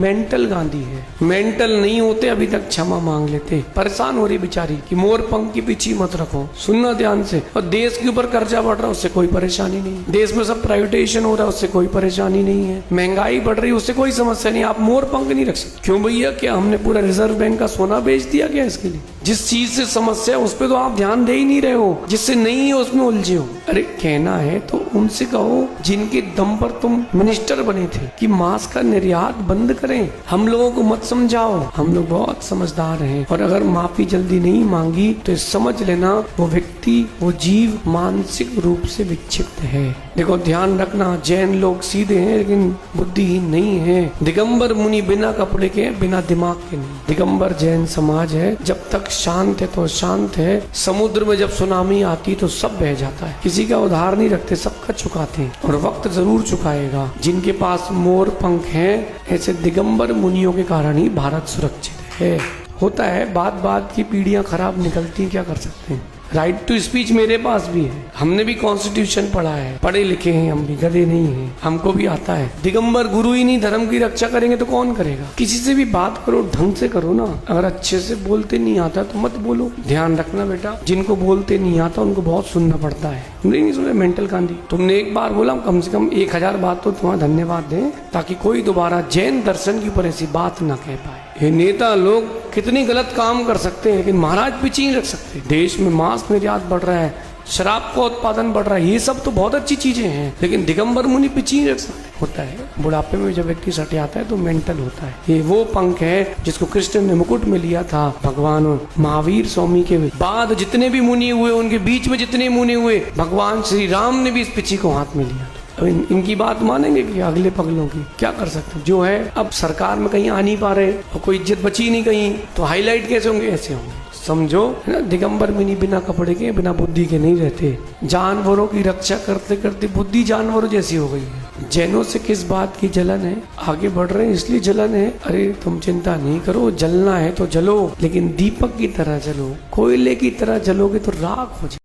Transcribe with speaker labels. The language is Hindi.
Speaker 1: मेंटल गांधी है। मेंटल नहीं होते अभी तक क्षमा मांग लेते। परेशान हो रही बेचारी कि मोर पंख की पीछे मत रखो। सुनना ध्यान से। और देश के ऊपर कर्जा बढ़ रहा है, उससे कोई परेशानी नहीं। देश में सब प्राइवेटाइजेशन हो रहा है, उससे कोई परेशानी नहीं है। महंगाई बढ़ रही है, उससे कोई समस्या नहीं। आप मोर पंख नहीं रख सकते। क्यों भैया, क्या हमने पूरा रिजर्व बैंक का सोना बेच दिया क्या इसके लिए? जिस चीज से समस्या है उस पर तो आप ध्यान दे ही नहीं रहे हो, जिससे नहीं है उसमें उलझे हो। अरे कहना है तो उनसे कहो जिनके दम पर तुम मिनिस्टर बने थे कि मांस का निर्यात बंद करें। हम लोगों को मत समझाओ, हम लोग बहुत समझदार हैं। और अगर माफी जल्दी नहीं मांगी तो समझ लेना वो व्यक्ति, वो जीव मानसिक रूप से विक्षिप्त है। देखो ध्यान रखना, जैन लोग सीधे हैं लेकिन बुद्धिहीन नहीं है। दिगंबर मुनि बिना कपड़े के, बिना दिमाग के नहीं। दिगंबर जैन समाज है। जब तक शांत है तो शांत है। समुद्र में जब सुनामी आती तो सब बह जाता है। किसी का उधार नहीं रखते, सबका चुकाते हैं। और वक्त जरूर चुकाएगा। जिनके पास मोर पंख है, ऐसे दिगंबर मुनियों के कारण ही भारत सुरक्षित है। होता है, बात बात की पीढ़ियां खराब निकलती, क्या कर सकते हैं। राइट टू स्पीच मेरे पास भी है। हमने भी कॉन्स्टिट्यूशन पढ़ा है, पढ़े लिखे हैं, हम भी गधे नहीं हैं, हमको भी आता है। दिगंबर गुरु ही नहीं धर्म की रक्षा करेंगे तो कौन करेगा। किसी से भी बात करो, ढंग से करो ना। अगर अच्छे से बोलते नहीं आता तो मत बोलो। ध्यान रखना बेटा, जिनको बोलते नहीं आता उनको बहुत सुनना पड़ता है। नहीं सुने मेंटल गांधी, तुमने एक बार बोला, कम से कम 1000 बात तो तुम्हारा धन्यवाद दें, ताकि कोई दोबारा जैन दर्शन के ऊपर ऐसी बात न कह पाए। ये नेता लोग कितनी गलत काम कर सकते हैं, लेकिन महाराज पीछे नहीं रख सकते। देश में मांस निर्यात बढ़ रहा है, शराब का उत्पादन बढ़ रहा है, ये सब तो बहुत अच्छी चीजें हैं, लेकिन दिगंबर मुनि पीछे नहीं रख सकते। होता है बुढ़ापे में जब व्यक्ति सटे आता है तो मेंटल होता है। ये वो पंख है जिसको कृष्ण ने मुकुट में लिया था। भगवान महावीर स्वामी के बाद जितने भी मुनि हुए, उनके बीच में जितने मुनि हुए, भगवान श्री राम ने भी इस पिछी को हाथ में लिया। तो इनकी बात मानेंगे कि अगले पगलों की? क्या कर सकते जो है। अब सरकार में कहीं आ नहीं पा रहे और कोई इज्जत बची नहीं कहीं, तो हाईलाइट कैसे होंगे? ऐसे होंगे, समझो है ना। दिगंबर मुनि बिना कपड़े के, बिना बुद्धि के नहीं रहते। जानवरों की रक्षा करते करते बुद्धि जानवरों जैसी हो गई है। जैनों से किस बात की जलन है? आगे बढ़ रहे हैं इसलिए जलन है। अरे तुम चिंता नहीं करो, जलना है तो जलो, लेकिन दीपक की तरह जलो। कोयले की तरह जलोगे तो राख हो जाए।